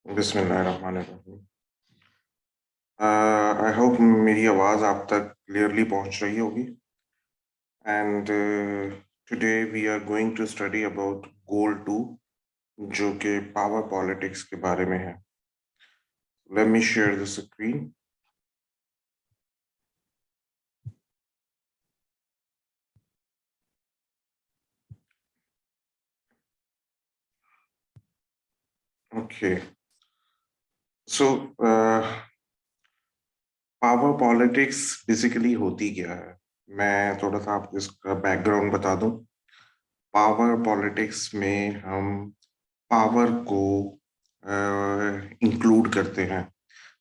बिस्मिल्लाहिर्रहमानिर्रहीम। I hope मेरी आवाज़ आप तक क्लियरली पहुंच रही होगी। And today we are going to study about goal 2, जो कि पावर पॉलिटिक्स के बारे में है। Let me share the screen. Okay, so power politics basically होती क्या है? मैं थोड़ा सा आपको इसका बैकग्राउंड बता दूं। पावर पॉलिटिक्स में हम पावर को इंक्लूड करते हैं।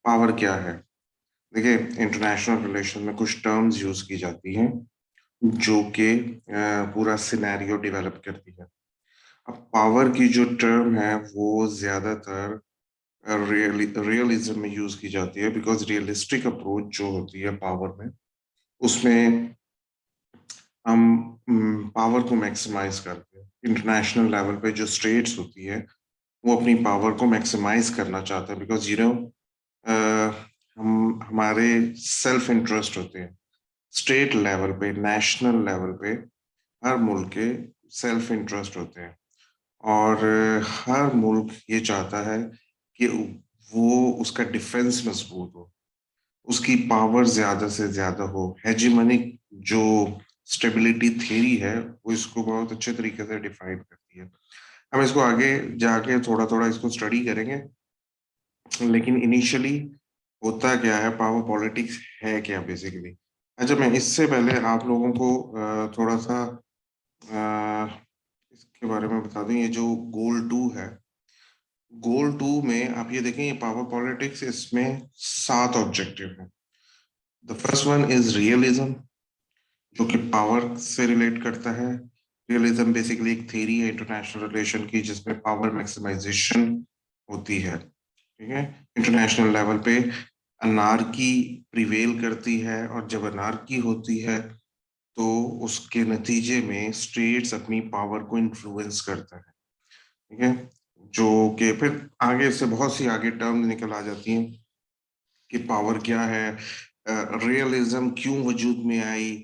पावर क्या है? देखिए, इंटरनेशनल रिलेशन में कुछ टर्म्स यूज की जाती हैं जो कि पूरा सिनेरियो डेवलप करती है। अब पावर की जो टर्म है वो ज्यादातर रियलिज्म में यूज की जाती है, बिकॉज रियलिस्टिक अप्रोच जो होती है पावर में, उसमें हम पावर को मैक्सिमाइज करते हैं। इंटरनेशनल लेवल पे जो स्टेट्स होती है वो अपनी पावर को मैक्सिमाइज करना चाहते हैं, बिकॉज हम हमारे सेल्फ इंटरेस्ट होते हैं। स्टेट लेवल पे, नेशनल लेवल पे हर मुल्क के सेल्फ इंटरेस्ट होते हैं। और हर मुल्क ये चाहता है कि वो उसका डिफेंस मजबूत हो, उसकी पावर ज्यादा से ज्यादा हो। हेजिमनिक जो स्टेबिलिटी थ्योरी है वो इसको बहुत अच्छे तरीके से डिफाइन करती है। हम इसको आगे जाके थोड़ा थोड़ा इसको स्टडी करेंगे, लेकिन इनिशियली होता क्या है, पावर पॉलिटिक्स है क्या बेसिकली। अच्छा, मैं इससे पहले आप लोगों को थोड़ा सा इसके बारे में बता दूं। ये जो गोल 2 है, गोल 2 में आप ये देखें, ये पावर पॉलिटिक्स, इसमें 7 ऑब्जेक्टिव हैं। The first one is realism, जो कि पावर से रिलेट करता है। रियलिज्म बेसिकली एक थ्योरी है इंटरनेशनल रिलेशन की, जिसमें पावर मैक्सिमाइजेशन होती है। ठीक है, इंटरनेशनल लेवल पे अनार्की प्रिवेल करती है, और जब अनार्की होती है तो उसके नतीजे में स्टेट्स अपनी पावर को इन्फ्लुएंस करता है। ठीक है, जो कि फिर आगे से बहुत सी आगे टर्म निकल आ जाती हैं कि पावर क्या है, रियलिज्म क्यों वजूद में आई।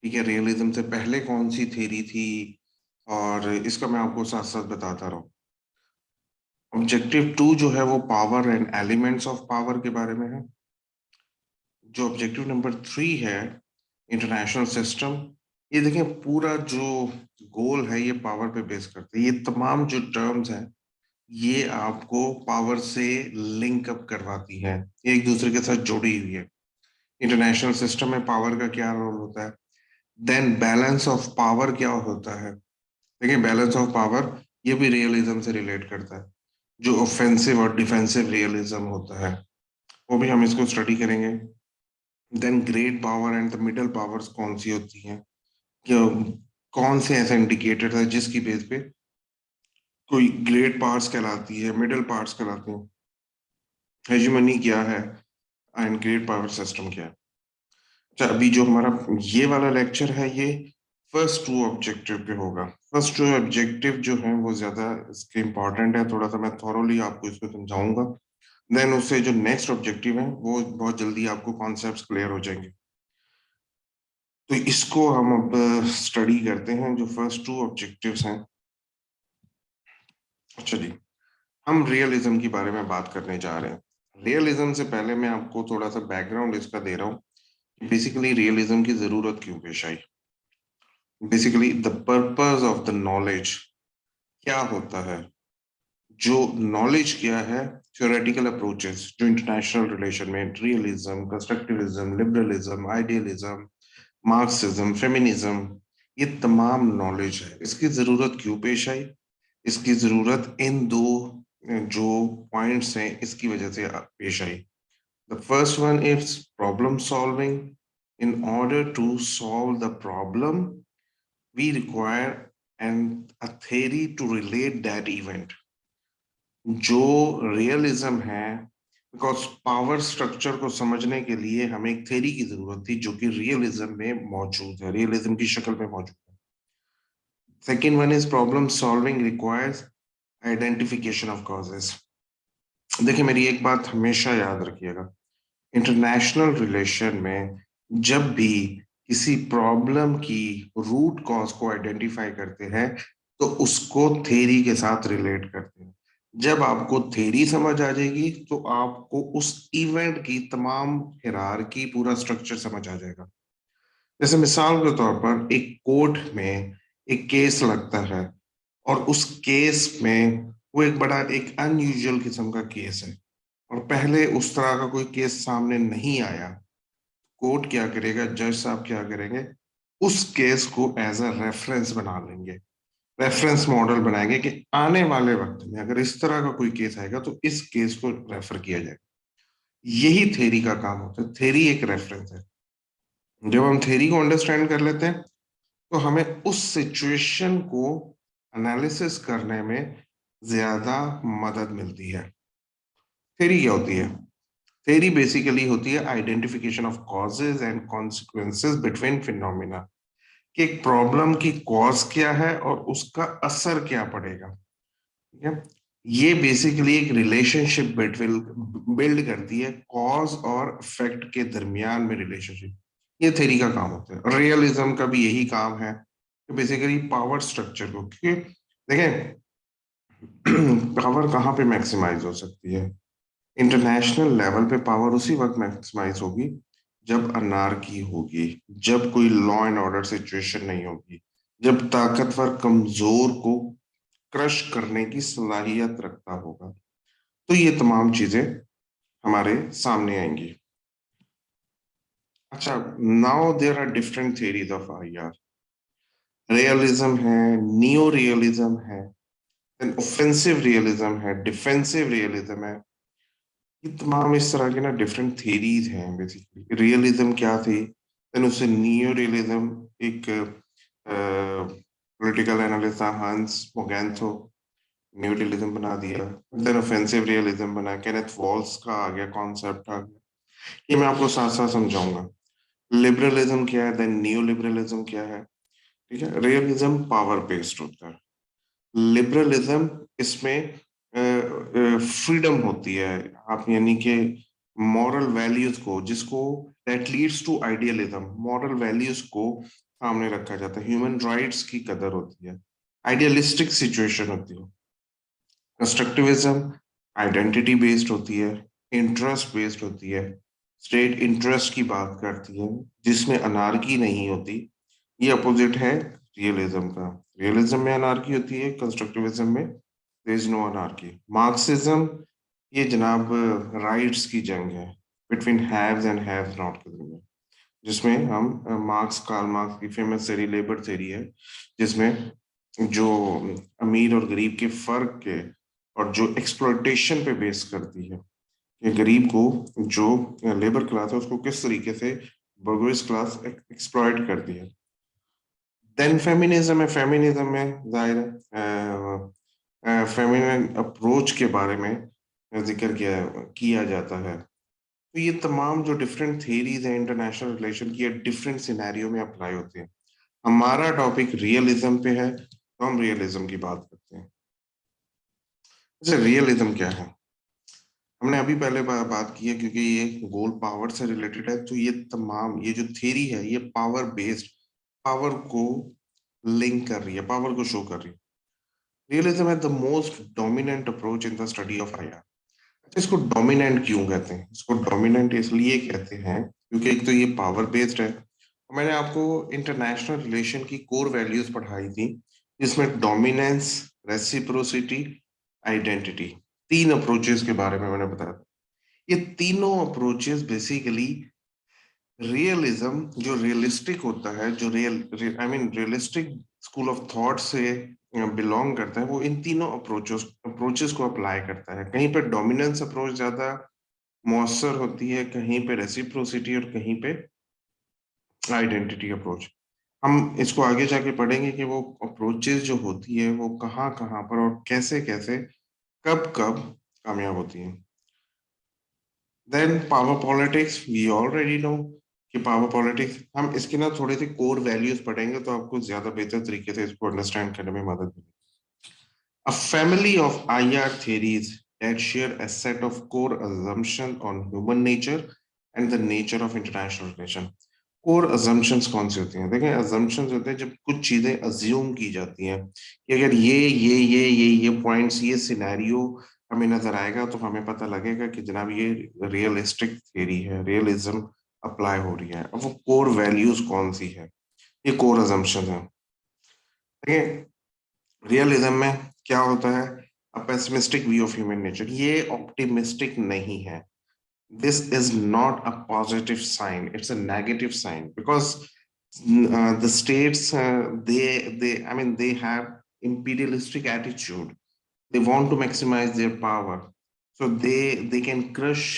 ठीक है, रियलिज्म से पहले कौन सी थ्योरी थी, और इसका मैं आपको साथ साथ बताता रहूं। ऑब्जेक्टिव 2 जो है वो power and elements of power के बारे में है। जो ऑब्जेक्टिव नंबर 3 है, इंटरनेशनल सिस्टम, ये देखें पूरा जो गोल है ये पावर पे बेस करते हैं। ये तमाम जो टर्म्स हैं ये आपको पावर से लिंक अप करवाती हैं, एक दूसरे के साथ जुड़ी हुई है। इंटरनेशनल सिस्टम में पावर का क्या रोल होता है, देन बैलेंस ऑफ पावर क्या होता है। देखिए, बैलेंस ऑफ पावर ये भी रियलिज्म से रिलेट करता है। जो ऑफेंसिव और डिफेंसिव रियलिज्म होता है वो भी हम इसको स्टडी करेंगे। Then great power and the middle powers कौन सी होती हैं, क्या कौन से ऐसे इंडिकेटर है जिसकी बेस पे कोई ग्रेट पावर्स कहलाती है, मिडल पावर्स कहलाती हैं, हेgemony क्या है, एंड ग्रेट पावर सिस्टम क्या है। अच्छा, अभी जो हमारा ये वाला लेक्चर है ये फर्स्ट 2 ऑब्जेक्टिव पे होगा। फर्स्ट 2 ऑब्जेक्टिव जो है वो ज्यादा इसके इम्पोर्टेंट है, थोड़ा सा मैं थॉरोली आपको इसको समझाऊंगा। देन उससे जो नेक्स्ट ऑब्जेक्टिव है वो बहुत जल्दी आपको कॉन्सेप्ट्स क्लियर हो जाएंगे। तो इसको हम अब स्टडी करते हैं, जो फर्स्ट 2 ऑब्जेक्टिव्स हैं। अच्छा जी, हम रियलिज्म के बारे में बात करने जा रहे हैं। रियलिज्म से पहले मैं आपको थोड़ा सा बैकग्राउंड इसका दे रहा हूँ कि बेसिकली रियलिज्म की जरूरत क्यों पेश आई। Basically the purpose of the knowledge क्या होता है। जो नॉलेज क्या है, थ्योरेटिकल अप्रोचेस जो इंटरनेशनल रिलेशन में realism, constructivism, liberalism, idealism, Marxism, feminism, ये तमाम नॉलेज है। इसकी जरूरत क्यों पेश आई? इसकी जरूरत इन दो जो पॉइंट्स हैं इसकी वजह से पेश आई। The first one is problem solving. In order to solve the problem we require and a theory to relate that event. जो रियलिज्म है, बिकॉज पावर स्ट्रक्चर को समझने के लिए हमें एक थ्योरी की जरूरत थी जो कि रियलिज्म में मौजूद है, रियलिज्म की शक्ल में मौजूद है। Second one is problem solving requires identification of causes. देखिए मेरी एक बात हमेशा याद रखिएगा, इंटरनेशनल रिलेशन में जब भी किसी प्रॉब्लम की रूट कॉज को आइडेंटिफाई करते हैं तो उसको थ्योरी के साथ रिलेट करते हैं। जब आपको थ्योरी समझ आ जाएगी तो आपको उस इवेंट की तमाम हिरारकी, पूरा स्ट्रक्चर समझ आ जाएगा। जैसे मिसाल के तौर पर एक कोर्ट में एक केस लगता है और उस केस में वो एक बड़ा एक अनयूजुअल किस्म का केस है और पहले उस तरह का कोई केस सामने नहीं आया। कोर्ट क्या करेगा, जज साहब क्या करेंगे, उस केस को एज अ रेफरेंस बना लेंगे, रेफरेंस मॉडल बनाएंगे कि आने वाले वक्त में अगर इस तरह का कोई केस आएगा तो इस केस को रेफर किया जाए। यही थ्योरी का काम होता है, थ्योरी एक रेफरेंस है। जब हम थ्योरी को अंडरस्टैंड कर लेते हैं तो हमें उस सिचुएशन को एनालिसिस करने में ज्यादा मदद मिलती है। थ्योरी क्या होती है? थ्योरी बेसिकली होती है identification of causes and consequences between phenomena, कि एक प्रॉब्लम की कॉज क्या है और उसका असर क्या पड़ेगा। ठीक है, ये बेसिकली एक रिलेशनशिप बिल्ड करती है, कॉज और इफेक्ट के दरमियान में रिलेशनशिप। ये थ्योरी का काम होता है। रियलिज्म का भी यही काम है, बेसिकली पावर स्ट्रक्चर को, क्योंकि देखें पावर कहाँ पे मैक्सिमाइज हो सकती है? इंटरनेशनल लेवल पे पावर उसी वक्त मैक्सिमाइज होगी जब अनार्की होगी, जब कोई लॉ एंड ऑर्डर सिचुएशन नहीं होगी, जब ताकतवर कमजोर को क्रश करने की सलाहियत रखता होगा, तो ये तमाम चीजें हमारे सामने आएंगी। अच्छा, now there are different theories of IR. Realism है, नियो रियलिज्म है, देन ऑफेंसिव रियलिज्म है, डिफेंसिव रियलिज्म है। ये तमाम इस तरह के ना डिफरेंट थियरीज हैं। बेसिकली रियलिज्म क्या थी, देन उससे नियो रियलिज्म, एक पॉलिटिकल एनालिस्ट था हांस मोगैंथो, न्यू रियलिज्म बना दिया। देन ऑफेंसिव रियलिज्म बना, केनेथ वॉल्स का आ गया, कॉन्सेप्ट आ गया। ये मैं आपको साथ साथ समझाऊंगा। लिबरलिज्म क्या है, देन नियो लिबरलिज्म क्या है। ठीक है, रियलिज्म पावर बेस्ड होता है, लिबरलिज्म इसमें फ्रीडम होती है। आप यानी कि मॉरल वैल्यूज को, जिसको that leads to idealism, moral values को सामने रखा जाता है, ह्यूमन राइट्स की कदर होती है, आइडियलिस्टिक सिचुएशन होती है। कंस्ट्रक्टिविज्म आइडेंटिटी बेस्ड होती है, इंटरेस्ट बेस्ड होती है, स्टेट इंटरेस्ट की बात करती है, जिसमें अनार्की नहीं होती। ये अपोजिट है रियलिज्म का। रियलिज्म में अनार्की होती है, कंस्ट्रक्टिविज्म में there is no anarchy. Marxism, ये जनाब राइट्स की जंग है between haves and haves not के दरमियान, जिसमें हम मार्क्स, कार्ल मार्क्स की फेमस थ्योरी लेबर थ्योरी है, जिसमें जो अमीर और गरीब के फर्क के और जो एक्सप्लॉयटेशन पे बेस करती है कि गरीब को, जो लेबर क्लास है उसको किस तरीके से बर्गुइस क्लास एक्सप्लॉयट करती है। देन फेमिनिज्म है, फेमिनिज्म में जाहिर है फेमिनिन अप्रोच के बारे में जिक्र किया जाता है। तो ये तमाम जो डिफरेंट थियरीज हैं इंटरनेशनल रिलेशन की, डिफरेंट सिनेरियो में अप्लाई होते हैं। हमारा टॉपिक रियलिज्म पे है तो हम रियलिज्म की बात करते हैं। अच्छा, रियलिज्म क्या है? हमने अभी पहले बात की है, क्योंकि ये गोल पावर से रिलेटेड है, तो ये तमाम ये जो थ्योरी है ये पावर बेस्ड, पावर को लिंक कर रही है, पावर को शो कर रही है। रियलिज्म है the most dominant approach in the study of IR. अच्छा, इसको डोमिनेंट क्यों कहते हैं? इसको डोमिनेंट इसलिए कहते हैं क्योंकि एक तो ये पावर बेस्ड है। मैंने आपको इंटरनेशनल रिलेशन की कोर वैल्यूज पढ़ाई थी, जिसमें डोमिनेंस, रेसिप्रोसिटी, आइडेंटिटी, तीन अप्रोचेस के बारे में मैंने बताया था। ये तीनों अप्रोचेस बेसिकली रियलिज्म जो रियलिस्टिक होता है, जो रियलिस्टिक स्कूल ऑफ थॉट से बिलोंग करता है, वो इन तीनों अप्रोचेस को अप्लाई करता है। कहीं पे डोमिनेंस अप्रोच ज्यादा मौसर होती है, कहीं पे रेसिप्रोसिटी और कहीं पे आइडेंटिटी अप्रोच। हम इसको आगे जाके पढ़ेंगे कि वो अप्रोचेस जो होती है वो कहाँ कहाँ पर और कैसे कैसे, कब कब कामयाब होती हैं। Then power politics, we already know कि पावर पॉलिटिक्स, हम इसके ना थोड़े से कोर वैल्यूज पढ़ेंगे तो आपको ज्यादा बेहतर तरीके से इसको अंडरस्टैंड करने में मदद मिलेगी। A family of IR theories that share a set of core assumptions on human nature and the nature of international relation. Core assumptions कौन सी होती हैं? देखें, अजम्पशंस होते हैं जब कुछ चीजें अज्यूम की जाती हैं कि अगर ये पॉइंट्स, ये सिनेरियो हमें नजर आएगा तो हमें पता लगेगा कि जनाब ये रियलिस्टिक थ्योरी है, रियलिज्म अप्लाई हो रही है। अब वो कोर वैल्यूज कौन सी है, ये कोर अजम्पशन है। देखिए, रियलिज्म में क्या होता है? A pessimistic view of human nature. ये ऑप्टिमिस्टिक नहीं है। This is not a positive sign, it's a negative sign, because the states, they have imperialistic attitude. They want to maximize their power, so they can crush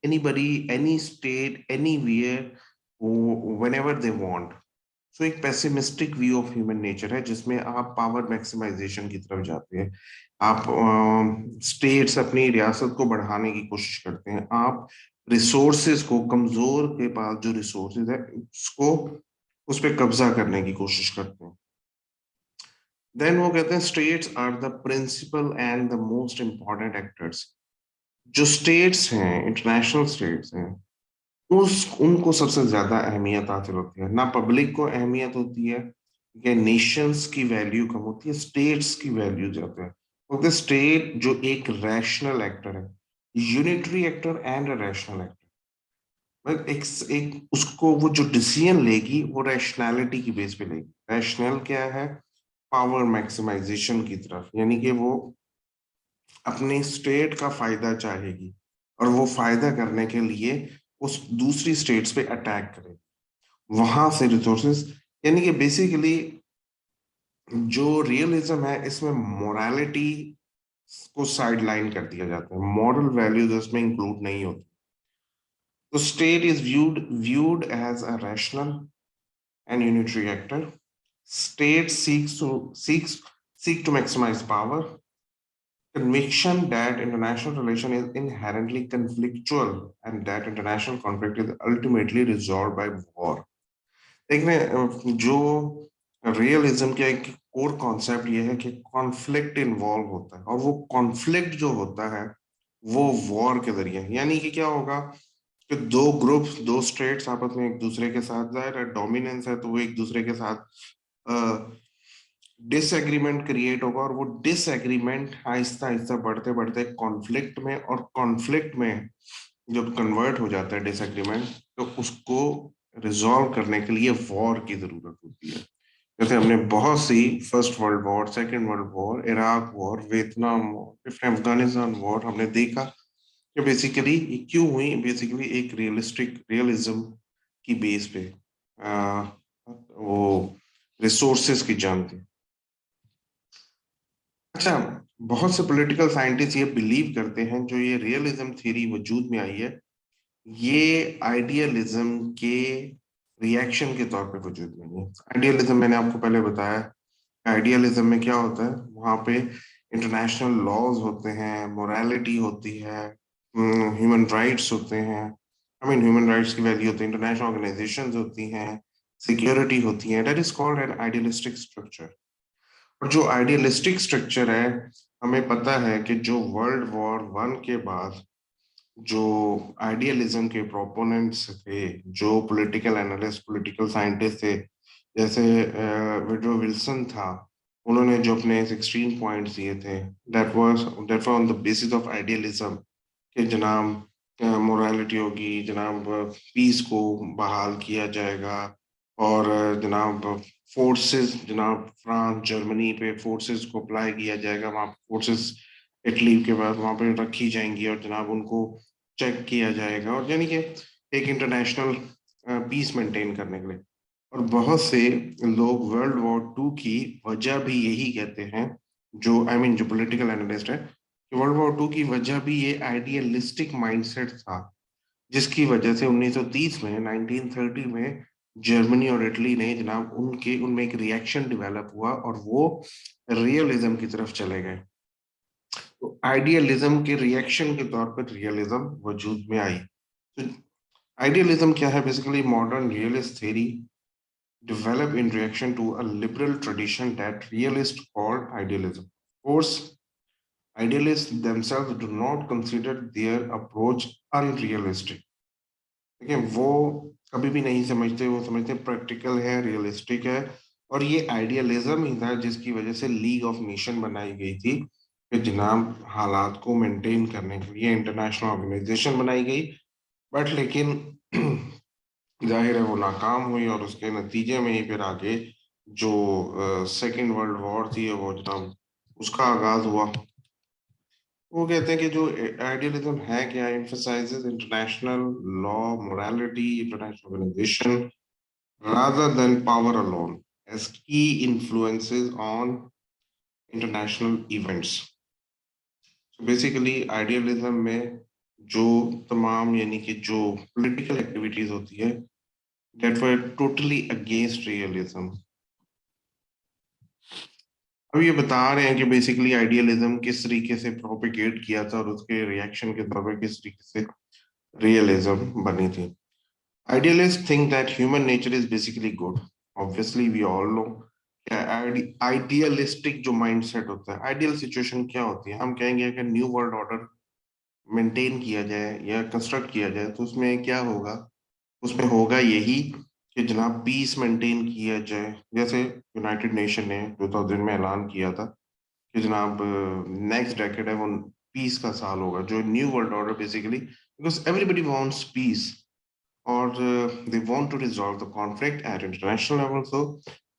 anybody, any state, anywhere, whenever they want. सो एक pessimistic view of human nature है जिसमें आप power maximisation की तरफ जाते हैं। आप states अपनी रियासत को बढ़ाने की कोशिश करते हैं। आप रिसोर्सेज को, कमजोर के पास जो रिसोर्सेज है उसको, उस पर कब्जा करने की कोशिश करते हैं। देन वो कहते हैं states are the principal and the most important actors. जो स्टेट्स हैं, इंटरनेशनल स्टेट्स हैं, उस उनको सबसे ज्यादा अहमियत हासिल होती है। ना पब्लिक को अहमियत होती है, या नेशंस की वैल्यू कम होती है, स्टेट्स की वैल्यू ज्यादा है। क्योंकि स्टेट जो एक रैशनल एक्टर है, unitary actor and a rational actor, मतलब एक उसको वो जो डिसीजन लेगी वो रैशनैलिटी की बेस पे लेगी। रैशनल क्या है? पावर मैक्सिमाइजेशन की तरफ, यानी कि वो अपने स्टेट का फायदा चाहेगी और वो फायदा करने के लिए उस दूसरी स्टेट्स पे अटैक करेगी, वहां से रिसोर्सेस। यानी कि बेसिकली जो रियलिज्म है इसमें मोरालिटी को साइड लाइन कर दिया जाता है, मॉरल वैल्यूज इसमें इंक्लूड नहीं होती। तो state is viewed as a rational and unitary actor. State seek to maximize power. Conviction that international relation is inherently conflictual and that international conflict is ultimately resolved by war. देखने जो realism का एक core concept ये है कि conflict involve होता है, और वो कॉन्फ्लिक्ट जो होता है वो वॉर के जरिए। यानी कि क्या होगा कि दो ग्रुप्स, दो स्टेट्स आपस में एक दूसरे के साथ, जाहिर है डोमिनेंस है तो वो एक दूसरे के साथ डिसएग्रीमेंट क्रिएट होगा, और वो डिसएग्रीमेंट आहिस्ता आहिस्ता बढ़ते बढ़ते कॉन्फ्लिक्ट में, और कॉन्फ्लिक्ट में जब कन्वर्ट हो जाता है डिसएग्रीमेंट, तो उसको रिजॉल्व करने के लिए वॉर की जरूरत होती है। जैसे हमने बहुत सी first world war, second world war, Iraq war, Vietnam war, फिर अफगानिस्तान वॉर, हमने देखा कि बेसिकली क्यों हुई। बेसिकली एक रियलिज्म की बेस पे वो रिसोर्सेज की जंग थी। अच्छा, बहुत से पॉलिटिकल साइंटिस्ट ये बिलीव करते हैं, जो ये रियलिज्म थ्योरी वजूद में आई है, ये आइडियलिज्म के रिएक्शन के तौर पे वजूद में आई है। आइडियलिज्म मैंने आपको पहले बताया, आइडियलिज्म में क्या होता है, वहां पे इंटरनेशनल लॉज होते हैं, मोरालिटी होती है, ह्यूमन राइट्स होते हैं, ह्यूमन राइट्स की वैल्यू होती है, इंटरनेशनल ऑर्गेनाइजेशंस होती हैं, सिक्योरिटी होती है। That is called an idealistic structure. और जो आइडियलिस्टिक स्ट्रक्चर है, हमें पता है कि जो वर्ल्ड वॉर वन के बाद जो आइडियलिज्म के प्रोपोनेंट्स थे, जो पॉलिटिकल एनालिस्ट, पॉलिटिकल साइंटिस्ट थे, जैसे विड्रो विल्सन था, उन्होंने जो अपने 16 पॉइंट्स दिए थे, that on the basis of idealism, कि जनाब मोरालिटी होगी, जनाब पीस को बहाल किया जाएगा, और जनाब फोर्सेस, जनाब फ्रांस जर्मनी पे फोर्सेस को अप्लाई किया जाएगा, वहाँ फोर्सेस इटली के बाद वहाँ पे रखी जाएंगी, और जनाब उनको चेक किया जाएगा, और यानी कि एक इंटरनेशनल पीस मेंटेन करने के लिए। और बहुत से लोग वर्ल्ड वॉर टू की वजह भी यही कहते हैं, जो जो पॉलिटिकल एनालिस्ट है, कि वर्ल्ड वॉर टू की वजह भी ये आइडियलिस्टिक माइंडसेट था, जिसकी वजह से 1930 में, 1930 में जर्मनी और इटली ने जनाब उनके उनमें एक रिएक्शन डेवलप हुआ, और वो रियलिज्म की तरफ चले गए। तो आइडियलिज्म के रिएक्शन के तौर पर रियलिज्म वजूद में आई। तो आइडियलिज्म क्या है? Basically modern realist theory develop in reaction to a liberal tradition that realists called idealism. Of course, Idealists themselves do not consider their approach unrealistic. देखिए वो कभी भी नहीं समझते, वो समझते प्रैक्टिकल है, रियलिस्टिक है। और ये आइडियलिज्म ही था जिसकी वजह से लीग ऑफ नेशन बनाई गई थी कि जनाब हालात को मेंटेन करने के लिए इंटरनेशनल ऑर्गेनाइजेशन बनाई गई। बट लेकिन जाहिर है वो नाकाम हुई और उसके नतीजे में ही फिर आगे जो सेकेंड वर्ल्ड वॉर थी वो जनाब उसका आगाज हुआ। वो कहते हैं कि जो आइडियलिज्म है क्या, emphasizes international law, morality, international organisation rather than power alone as key influences on international events. So basically idealism में जो तमाम यानी कि जो पॉलिटिकल एक्टिविटीज होती है that were totally against realism. अब ये बता रहे हैं कि बेसिकली आइडियलिज्म किस तरीके से प्रोपिगेट किया था और उसके रिएक्शन के तौर पर किस तरीके से रियलिज्म बनी थी। Idealists think that human nature is basically good. Obviously, we all know idealistic जो माइंडसेट होता है, आइडियल सिचुएशन क्या होती है, हम कहेंगे अगर न्यू वर्ल्ड ऑर्डर मेंटेन किया जाए या कंस्ट्रक्ट किया जाए तो उसमें क्या होगा, उसमें होगा यही कि जनाब पीस मेंटेन किया जाए। जैसे यूनाइटेड नेशन ने 2000 में ऐलान किया था कि जनाब नेक्स्ट डेकेड है वो पीस का साल होगा, जो new world order basically, because everybody wants peace और they want to resolve the conflict at international level. So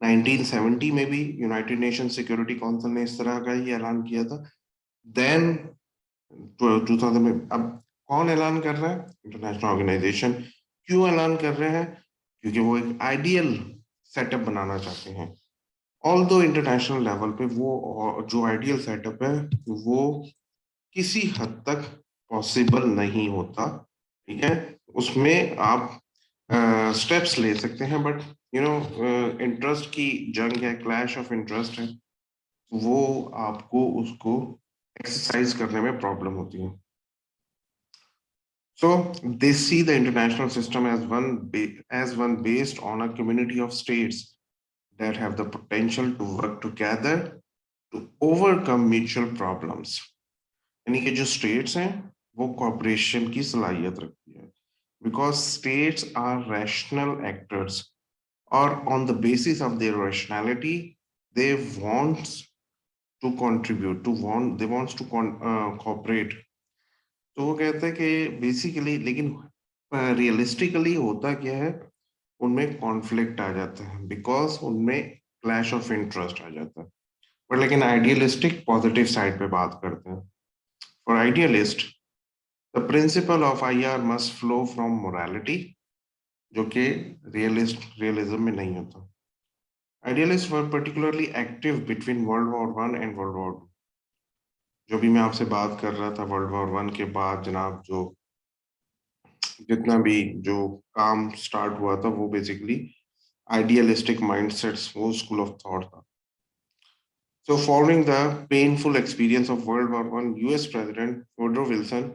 1970 में भी यूनाइटेड नेशन सिक्योरिटी काउंसिल ने इस तरह का ही ऐलान किया था। देन 2000 में अब कौन ऐलान कर रहा है, इंटरनेशनल ऑर्गेनाइजेशन। क्यों ऐलान कर रहे हैं, क्योंकि वो एक आइडियल सेटअप बनाना चाहते हैं। ऑल दो इंटरनेशनल लेवल पे वो जो आइडियल सेटअप है वो किसी हद तक पॉसिबल नहीं होता, ठीक है। उसमें आप स्टेप्स ले सकते हैं बट यू नो इंटरेस्ट की जंग है, क्लैश ऑफ इंटरेस्ट है, वो आपको उसको एक्सरसाइज करने में प्रॉब्लम होती है। So they see the international system as as one based on a community of states that have the potential to work together to overcome mutual problems. यानी कि जो स्टेट्स हैं वो कॉपरेशन की सलाहियत रखती है, because states are rational actors और on the basis of their rationality they wants to contribute to want they wants to cooperate. तो वो कहते हैं कि बेसिकली, लेकिन रियलिस्टिकली होता क्या है, उनमें कॉन्फ्लिक्ट आ जाता है बिकॉज उनमें क्लैश ऑफ इंटरेस्ट आ जाता है। पर लेकिन आइडियलिस्टिक पॉजिटिव साइड पे बात करते हैं। For idealist the principle of IR must flow from morality, जो कि रियलिज्म में नहीं होता। Idealist were particularly active between world war one and world war two. जो भी मैं आपसे बात कर रहा था, वर्ल्ड वॉर वन के बाद जनाब जो जितना भी जो काम स्टार्ट हुआ था वो बेसिकली आइडियलिस्टिक माइंडसेट्स, वो स्कूल ऑफ थॉट था। So following the painful experience of World War One, US President Woodrow Wilson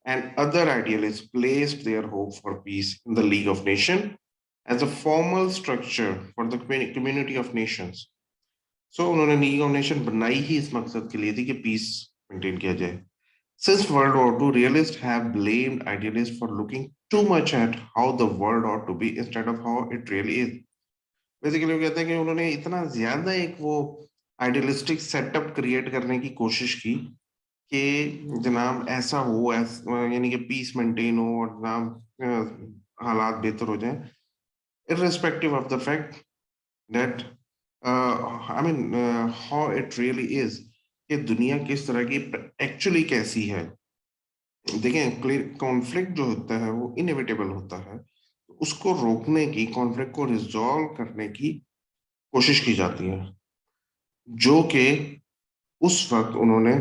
and other idealists placed their hope for peace in the League of Nations as a formal structure for the community of nations. So उन्होंने league of nation बनाई ही इस मकसद के लिए थी कि peace maintain किया जाए। Since World War II, realists have blamed idealists for looking too much at how the world ought to be instead of how it really is. Basically वो कहते हैं कि उन्होंने इतना ज्यादा एक वो आइडियलिस्टिक सेटअप क्रिएट करने की कोशिश की कि जनाब ऐसा हो, यानी कि पीस मेंटेन हो और जनाब हालात बेहतर हो जाए, irrespective of the fact that I mean how it really is, कि दुनिया किस तरह की एक्चुअली कैसी है। देखें कॉन्फ्लिक्ट जो होता है वो इनएविटेबल होता है, उसको रोकने की, कॉन्फ्लिक्ट को रिजॉल्व करने की कोशिश की जाती है, जो कि उस वक्त उन्होंने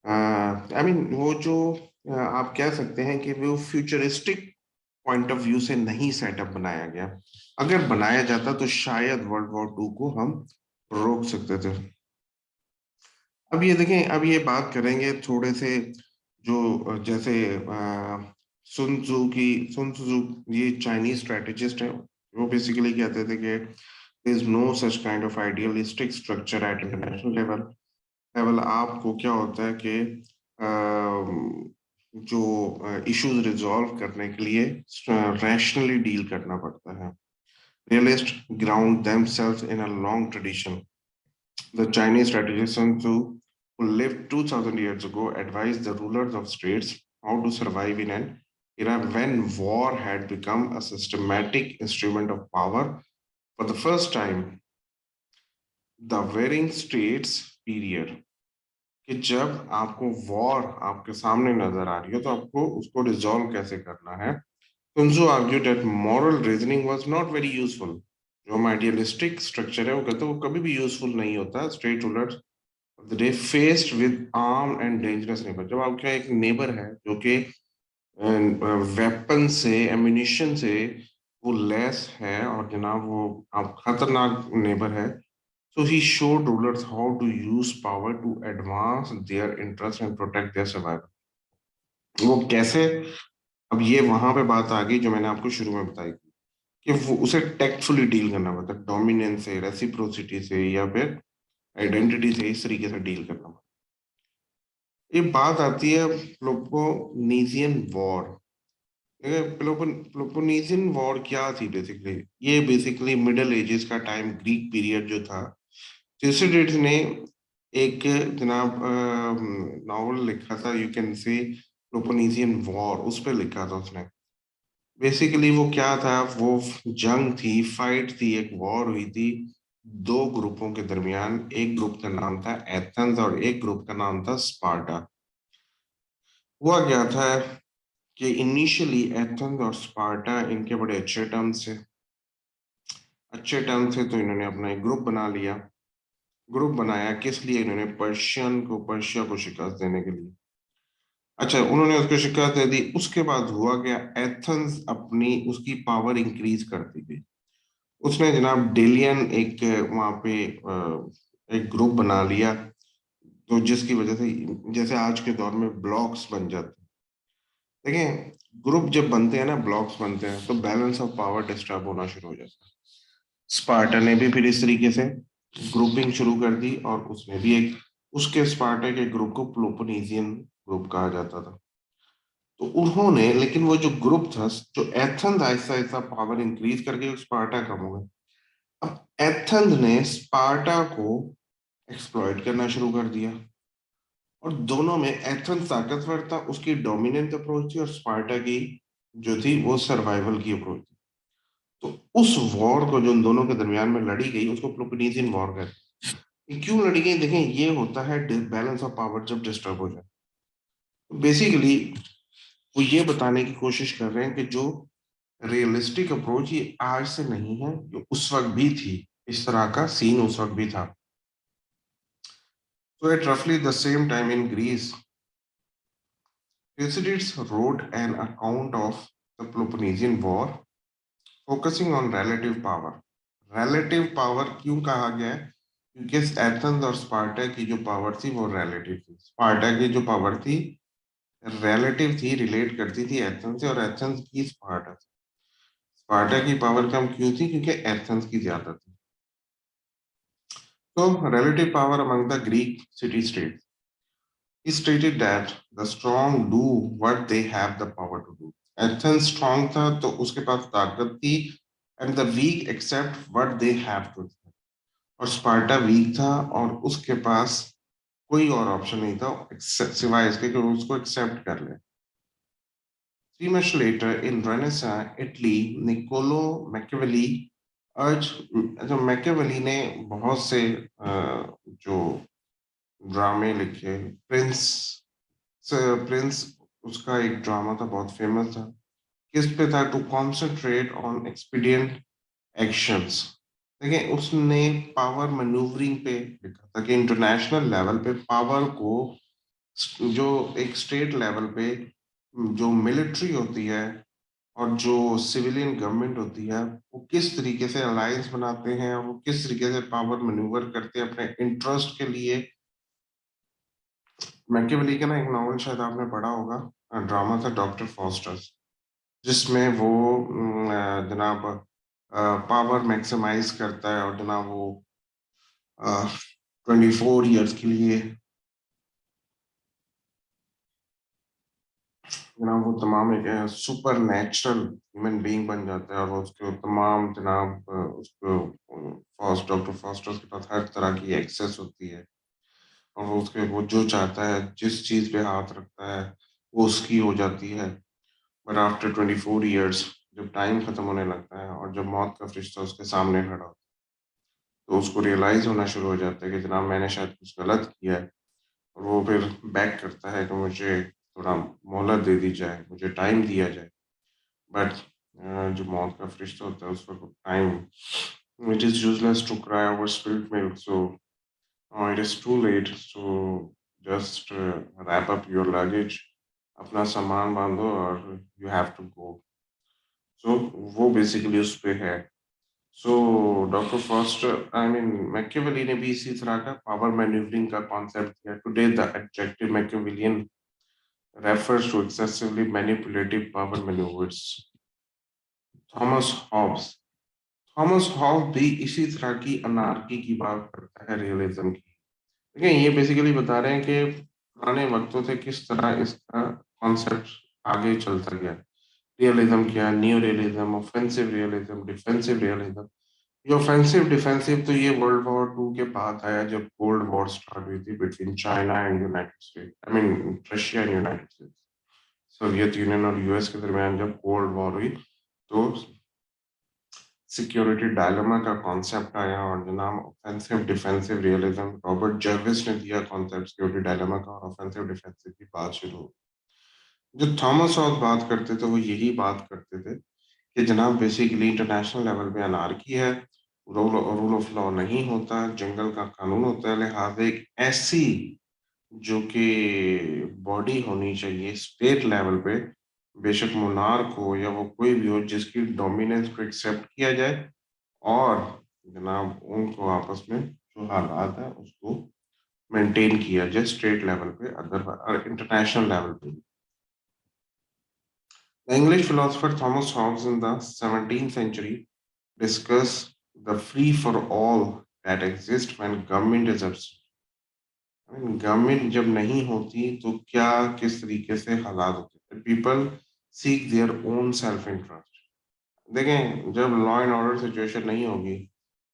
आई मीन वो जो आप कह सकते हैं कि वो फ्यूचरिस्टिक पॉइंट ऑफ व्यू से नहीं सेटअप बनाया गया। अगर बनाया जाता तो शायद वर्ल्ड वॉर टू को हम रोक सकते थे। अब ये देखें, अब ये बात करेंगे थोड़े से जो जैसे सुन त्सू, ये चाइनीज स्ट्रेटेजिस्ट है, वो बेसिकली कहते थे कि there is no such kind of idealistic structure at international level. Level आपको क्या होता है कि जो इश्यूज रिजॉल्व करने के लिए रैशनली डील करना पड़ता है. Realists ground themselves in a long tradition. The Chinese strategist Sun Tzu, who lived 2000 years ago, advised the rulers of states how to survive in an era when war had become a systematic instrument of power. For the first time, the varying states period कि जब आपको war आपके सामने नजर आ रही है तो आपको उसको रिजॉल्व कैसे करना है. Sun Tzu argued that moral reasoning was not very useful. जो हम आइडियलिस्टिक स्ट्रक्चर है वो कहते हैं वो कभी भी यूजफुल नहीं होता. State rulers of the day faced with arm and dangerous neighbour. जब आपका एक नेबर है जो कि वेपन से एम्यूनिशन से वो लेस है और जनाब वो आप खतरनाक नेबर है. So he showed rulers how to use power to advance their interests and protect their survival. वो कैसे. अब ये वहां पे बात आ गई जो मैंने आपको शुरू में बताई कि वो उसे टेक्टफुली डील करना पड़ता है. डोमिनेंस से, रेसिप्रोसिटी से या फिर आइडेंटिटी से इस तरीके से डील करना पड़ता है. ये बात आती है प्लोपोनीजियन वॉर. प्लोपोनीजियन वॉर क्या थी बेसिकली. ये बेसिकली मिडिल एजेस का टाइम, ग्रीक पीरियड जो था. थ्यूसिडिड्स ने एक जनाब नॉवल लिखा था, यू कैन से प्लोपोनीजियन वॉर, उस पर लिखा था उसने. बेसिकली वो क्या था, वो जंग थी, फाइट थी, एक वॉर हुई थी दो ग्रुपों के दरमियान. एक ग्रुप का नाम था एथेंस और एक ग्रुप का नाम था स्पार्टा. हुआ क्या था कि इनिशियली एथेंस और स्पार्टा इनके बड़े अच्छे टर्म्स थे. अच्छे टर्म्स थे तो इन्होंने अपना एक ग्रुप बना लिया. ग्रुप बनाया किस लिए, इन्होंने पर्शिया को शिकस्त देने के लिए. अच्छा, उन्होंने उसको शिकस्त दे दी. उसके बाद हुआ क्या, एथेंस अपनी उसकी पावर इंक्रीज करती गई. उसने जनाब डेलियन एक वहां पे एक ग्रुप बना लिया. तो जिसकी वजह से जैसे आज के दौर में ब्लॉक्स बन जाते हैं. देखें, ग्रुप जब बनते हैं ना, ब्लॉक्स बनते हैं तो बैलेंस ऑफ पावर डिस्टर्ब होना शुरू हो जाता है. स्पार्टा ने भी फिर इस तरीके से ग्रुपिंग शुरू कर दी और उसने भी एक, उसके स्पार्टा के ग्रुप को प्लोपोनीजियन ग्रुप कहा जाता था. तो उन्होंने, लेकिन वो जो ग्रुप था, जो Athens Aahista Aahista power increase करके स्पार्टा कम हो गया. अब एथेंस ने स्पार्टा को एक्सप्लॉइट करना शुरू कर दिया और दोनों में एथेंस ताकतवर था, उसकी डोमिनेंट अप्रोच थी, और स्पार्टा की जो थी वो सर्वाइवल की अप्रोच थी. तो उस वॉर को जो उन दोनों के दरमियान में लड़ी गई उसको प्लोपोनीजियन वॉर कहते हैं. ये क्यों लड़ी गई, देखें, ये होता है बैलेंस ऑफ पावर जब डिस्टर्ब हो जाए. तो बेसिकली वो ये बताने की कोशिश कर रहे हैं कि जो रियलिस्टिक अप्रोच ये आज से नहीं है, जो उस वक्त भी थी, इस तरह का सीन उस वक्त भी था. So at roughly the same time in Greece, Thucydides wrote an account of the Peloponnesian War, focusing on relative power. Relative power क्यों कहा गया है, क्योंकि एथेंस और स्पार्टा की जो पावर थी वो रिलेटिव थी. स्पार्टा की जो पावर थी रिलेटिव थी, रिलेट करती थी एथेंस से, और एथेंस की स्पार्टा से. स्पार्टा की पावर कम क्यों थी, क्योंकि एथेंस की ज्यादा थी. तो relative power among the Greek city-states. He stated that the strong do what they have the power to do. Athens strong था तो उसके पास ताकत थी, and the weak accept what they have to do. और स्पार्टा वीक था और उसके पास कोई और ऑप्शन नहीं था सिवाय इसके कि वो उसको एक्सेप्ट कर ले. 3 months later in Renaissance Italy, Niccolo Machiavelli urged, जो मैकियावेली ने बहुत से जो ड्रामे लिखे, प्रिंस प्रिंस उसका एक ड्रामा था, बहुत फेमस था. किस पे था, to concentrate on expedient actions. देखिए, उसने पावर मैन्यूवरिंग पे लिखा था कि इंटरनेशनल लेवल पे पावर को, जो एक स्टेट लेवल पे जो मिलिट्री होती है और जो सिविलियन गवर्नमेंट होती है, वो किस तरीके से अलायंस बनाते हैं, वो किस तरीके से पावर मैन्यूवर करते हैं अपने इंटरेस्ट के लिए. मैकियावेली का ना एक नॉवल शायद आपने पढ़ा होगा, ड्रामा था डॉक्टर फॉस्टर्स, जिसमें वो जनाब पावर मैक्सिमाइज करता है और जनाब वो 24 ईयर्स के लिए जनाब वो तमाम एक सुपर नेचुरल ह्यूमन बीइंग बन जाता है और वो उसको तमाम जनाब उसको फर्स्ट डॉक्टर फॉस्टर के पास हर तरह की एक्सेस होती है और वो उसके वो जो चाहता है जिस चीज पे हाथ रखता है वो उसकी हो जाती है। बट आफ्टर 24 ईयर्स जब टाइम खत्म होने लगता है और जब मौत का फरिश्ता उसके सामने खड़ा होता है तो उसको रियलाइज होना शुरू हो जाता है कि जनाब मैंने शायद कुछ गलत किया है। और वो फिर बैक करता है कि मुझे थोड़ा मोहलत दे दी जाए, मुझे टाइम दिया जाए। बट जो मौत का फरिश्ता होता है उस वक्त time it is useless to cry over spilled milk, so it is too late, so just wrap up your luggage, अपना सामान बांधो और you have to go. So वो बेसिकली उस पे है। So doctor first I mean Machiavelli ने भी इसी तरह का पावर मैन्यूवरिंग का कॉन्सेप्ट दिया। Today the adjective Machiavellian refers to excessively manipulative power maneuvers. Thomas Hobbes Thomas Hobbes भी इसी तरह की अनार्की की बात करता है रियलिज्म की। देखिए ये बेसिकली बता रहे हैं कि पुराने वक्तों से किस तरह इसका कॉन्सेप्ट आगे चलता गया। रियलिज्म क्या, new realism, offensive realism, defensive realism. ये ऑफेंसिव डिफेंसिव तो ये वर्ल्ड वॉर टू के बाद आया जब कोल्ड वॉर स्टार्ट हुई थी between China and United state, I mean Russia and United states. Soviet union और यूएस के दरमियान जब कोल्ड वॉर हुई तो सिक्योरिटी डायलेमा का कॉन्सेप्ट आया और जनाब offensive defensive realism Robert Jarvis ने दिया कॉन्सेप्ट सिक्योरिटी डायलेमा का और ऑफेंसिव डिफेंसिव की बात शुरू हुई। जो थॉमस हॉब्स बात करते थे वो यही बात करते थे कि जनाब बेसिकली इंटरनेशनल लेवल पे अनार्की है, रूल ऑफ लॉ नहीं होता, जंगल का कानून होता है, लिहाजा एक ऐसी जो कि बॉडी होनी चाहिए स्टेट लेवल पे, बेशक मोनार्क हो या वो कोई भी हो, जिसकी डोमिनेंस को एक्सेप्ट किया जाए और जनाब उनको आपस में जो हालात है उसको मेंटेन किया जाए स्टेट लेवल पे, अदर और इंटरनेशनल लेवल पे। The English philosopher Thomas Hobbes in the 17th century discussed the free for all that exists when government is absent. Government जब नहीं होती तो क्या किस तरीके से हालात होते हैं। People seek their own self interest. देखें जब लॉ एंड ऑर्डर सिचुएशन नहीं होगी,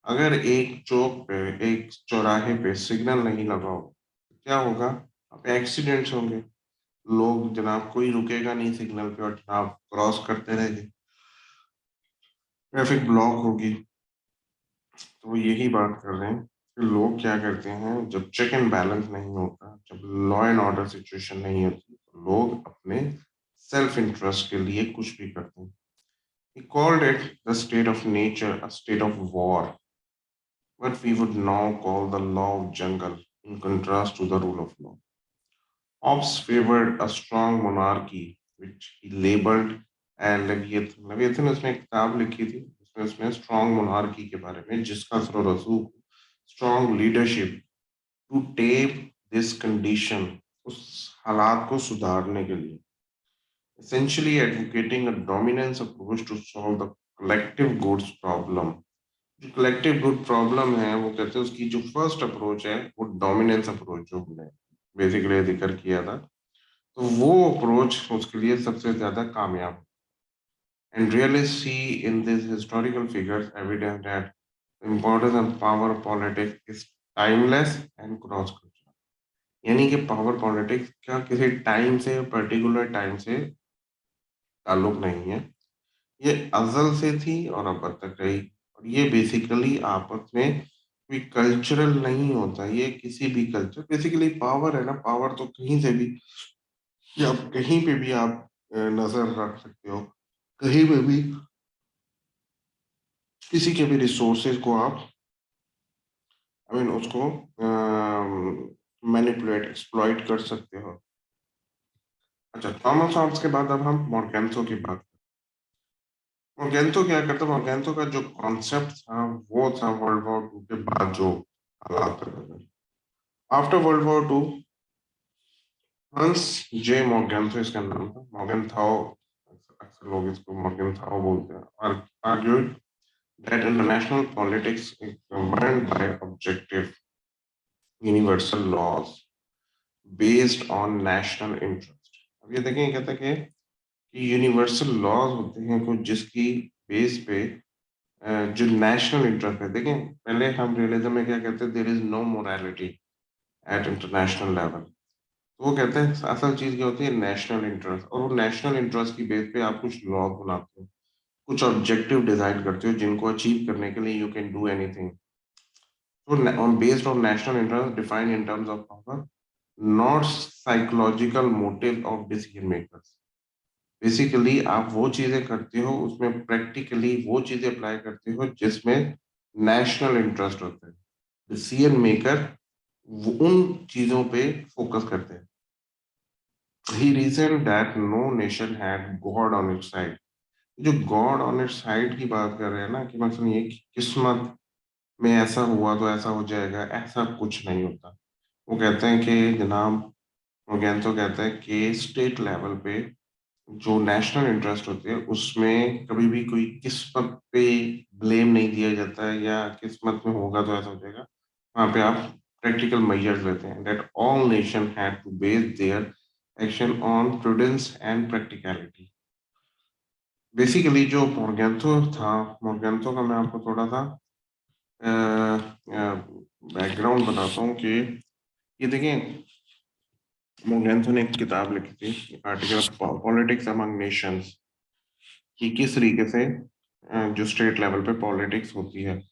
अगर एक चौक पे एक चौराहे पे सिग्नल नहीं लगा हो तो क्या होगा, वहाँ पे एक्सीडेंट्स होंगे, लोग जनाब कोई रुकेगा नहीं सिग्नल पे और जनाब क्रॉस करते रहेंगे, ट्रैफिक ब्लॉक होगी। तो वो यही बात कर रहे हैं कि लोग क्या करते हैं जब चेक एंड बैलेंस नहीं होता, जब लॉ एंड ऑर्डर सिचुएशन नहीं होती तो लोग अपने सेल्फ इंटरेस्ट के लिए कुछ भी करते हैं। He called it the state of nature, a state of war, what we would now call the law of jungle, in contrast to the rule of law. Hobbes favored a strong monarchy, which he labeled as Leviathan. Leviathan उसने एक किताब लिखी थी, उसमें उसने strong monarchy के बारे में, जिसका असर रसूख strong leadership to tape this condition, उस हालात को सुधारने के लिए, essentially advocating a dominance approach to solve the collective goods problem. जो कलेक्टिव गुड प्रॉब्लम है वो कहते हैं उसकी जो फर्स्ट अप्रोच है वो डोमिनेंस अप्रोच जो हमने बेसिकली जिक्र किया था, तो वो अप्रोच उसके लिए सबसे ज्यादा कामयाब। And realist see in this historical figures evidence that importance of power politics is timeless and cross cultural. यानी कि पावर पॉलिटिक्स का किसी टाइम से पर्टिकुलर टाइम से ताल्लुक नहीं है, ये अज़ल से थी और अब तक रही। और ये बेसिकली आपस में कोई कल्चरल नहीं होता, ये किसी भी कल्चर बेसिकली पावर है ना, पावर तो कहीं से भी या आप कहीं पे भी आप नजर रख सकते हो, कहीं पे भी किसी के भी रिसोर्सेज को आप आई मीन उसको मैनिपुलेट एक्सप्लॉइट कर सकते हो। अच्छा, थॉमस हॉब्स के बाद अब हम मॉर्गेंथो की बात। मॉर्गेंथो क्या करता, मॉर्गेंथो का जो कॉन्सेप्ट था वो था वर्ल्ड वॉर टू के बाद जो हालात रहे। आफ्टर वर्ल्ड वॉर टू हंस जे मॉर्गेंथो इसका नाम था, मॉर्गेंथाउ, अक्सर लोग इसको मॉर्गेंथाउ बोलते हैं, और argued that international politics is governed by objective universal laws based on national interest. ये देखें, ये कहता है कि यूनिवर्सल लॉज होते हैं कुछ जिसकी बेस पे जो नेशनल इंटरेस्ट है। देखें, पहले हम रियलिज्म में क्या कहते हैं, there is no morality at international level. तो वो कहते हैं असल चीज क्या होती है, नेशनल इंटरेस्ट। और वो नेशनल इंटरेस्ट की बेस पे आप कुछ लॉ बनाते हो, कुछ ऑब्जेक्टिव डिजाइन करते हो जिनको अचीव करने के लिए you can do anything. So on based on national interest defined in terms of power, not psychological motive of decision makers. Basically आप वो चीजें करते हो, उसमें प्रैक्टिकली वो चीजें अप्लाई करते हो जिसमें नेशनल इंटरेस्ट होता है। डिसीजन मेकर उन चीजों पे फोकस करते हैं। He reasoned that no nation had God on its side. जो गॉड ऑन इट्स साइड की बात कर रहे हैं ना, कि मतलब ये कि किस्मत में ऐसा हुआ तो ऐसा हो जाएगा, ऐसा कुछ नहीं होता। वो कहते हैं कि जनाब, मोगेंतो कहता है कि स्टेट लेवल पे जो नेशनल इंटरेस्ट होते हैं उसमें कभी भी कोई किस्मत पे ब्लेम नहीं दिया जाता है, या किस्मत में होगा तो ऐसा हो जाएगा। वहां पे आप प्रैक्टिकल मेजर्स लेते हैं, that all nation had to base their action on prudence and practicality. Basically जो मोर्गेंथो था, मोर्गेंथो का मैं आपको थोड़ा सा बैकग्राउंड बताता हूँ कि ये देखें, मोर्गेंथो ने एक किताब लिखी थी, आर्टिकल पॉलिटिक्स अमंग नेशंस, कि किस तरीके से जो स्टेट लेवल पे पॉलिटिक्स होती है।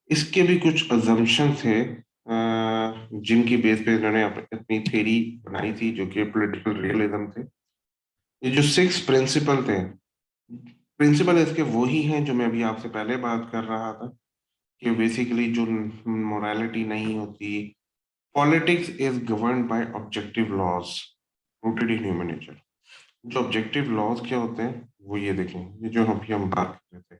इसके भी कुछ अजम्पशन थे जिनकी बेस पे इन्होंने अपनी थ्योरी बनाई थी, जो कि पॉलिटिकल रियलिज्म थे। ये जो 6 प्रिंसिपल थे, प्रिंसिपल इसके वही हैं जो मैं अभी आपसे पहले बात कर रहा था, कि बेसिकली जो मोरालिटी नहीं होती। Politics is governed by objective laws rooted in human nature. जो ऑब्जेक्टिव लॉज क्या होते हैं, वो ये देखें, ये जो अभी हम बात कर रहे थे,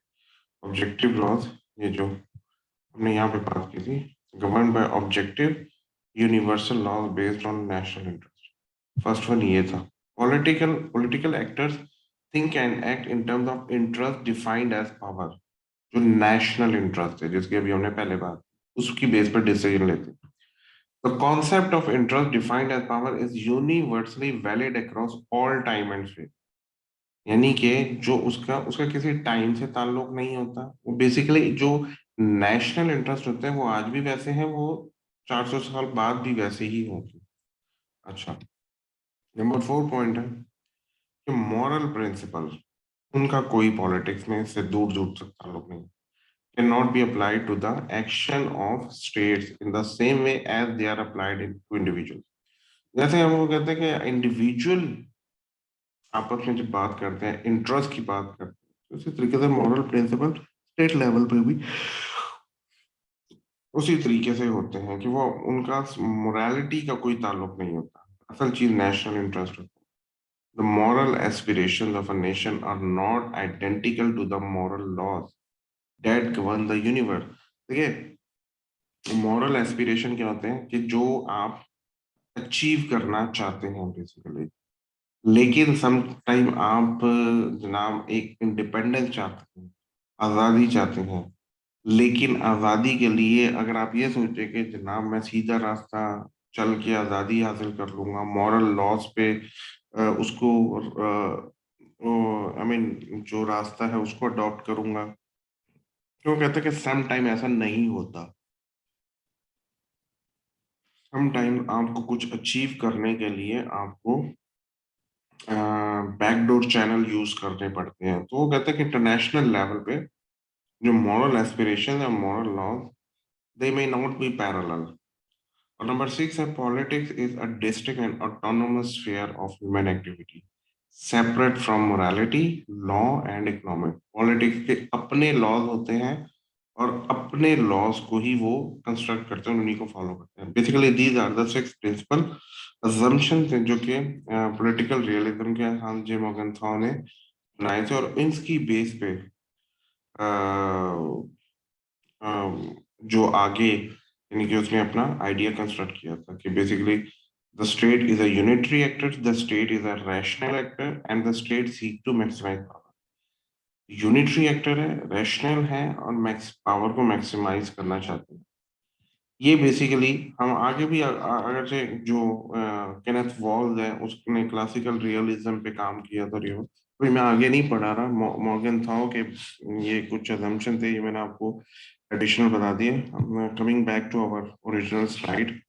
ऑब्जेक्टिव लॉज, ये जो हमने यहाँ पे बात की थी, govern by objective universal laws based on national interest. First one ये था। Political actors think and act in terms of interest defined as power. जो नेशनल इंटरेस्ट है, जिसकी अभी हमने पहले बात, उसकी बेस पर डिसीजन लेते हैं। The concept of interest defined as power is universally valid across all time and space. यानी कि जो उसका उसका किसी टाइम से ताल्लुक नहीं होता। वो बेसिकली जो नेशनल इंटरेस्ट होते हैं वो आज भी वैसे हैं, वो 400 साल बाद भी वैसे ही होंगे। अच्छा, नंबर 4 पॉइंट है कि मॉरल प्रिंसिपल, उनका कोई पॉलिटिक्स में इससे दूर दूर तक ताल्लुक नहीं। Can not be applied to the action of states in the same way as they are applied in to individual. जैसे हम वो कहते हैं कि इंडिविजुअल आपस में जब बात करते हैं, इंटरेस्ट की बात करते हैं, तो उसी तरीके से मॉरल प्रिंसिपल स्टेट लेवल पे भी उसी तरीके से होते हैं, कि वो उनका मोरालिटी का कोई ताल्लुक नहीं होता। असल चीज नेशनल इंटरेस्ट होता है। The moral aspirations of a nation are not identical to the moral laws that govern the universe. देखिए, मॉरल एस्पिरेशन क्या होते हैं, कि जो आप अचीव करना चाहते हैं बेसिकली, लेकिन सम टाइम आप जनाब एक इंडिपेंडेंस चाहते हैं, आज़ादी चाहते हैं। लेकिन आज़ादी के लिए अगर आप ये सोचे कि जनाब मैं सीधा रास्ता चल के आज़ादी हासिल कर लूंगा, मॉरल लॉस पे उसको आई मीन जो रास्ता है उसको अडॉप्ट करूंगा, क्यों कहते हैं कि सम टाइम ऐसा नहीं होता। सम टाइम आपको कुछ अचीव करने के लिए आपको बैकडोर चैनल यूज करने पड़ते हैं। तो वो कहते हैं कि इंटरनेशनल लेवल पे जो मॉरल एस्पिरेशन है, moral laws, they may not be parallel. और नंबर 6 है, politics is a district and autonomous sphere of human activity separate from morality, law and economic. Politics के अपने लॉज होते हैं, और अपने लॉज को ही वो कंस्ट्रक्ट करते हैं, उन्हीं को फॉलो करते हैं। Basically these are the 6 principal assumptions हैं जो कि पॉलिटिकल रियलिज्म के हान जे मॉर्गनथॉ ने बनाए थे, और इसकी बेस पे अ, अ, जो आगे यानी कि उसने अपना आइडिया कंस्ट्रक्ट किया था, कि basically the state is a unitary actor, the state is a rational actor and the state seek to maximise power. Unitary actor है, रैशनल है, और मैक्स पावर को मैक्सिमाइज करना चाहते हैं। ये बेसिकली हम आगे भी अगर से जो केनेथ वॉल्स है उसने क्लासिकल रियलिज्म पे काम किया था रियो, कोई मैं आगे नहीं पढ़ा रहा, मॉर्गन था के ये कुछ अजम्पशन थे, ये मैंने आपको एडिशनल बता दिए। Coming back to our original slide,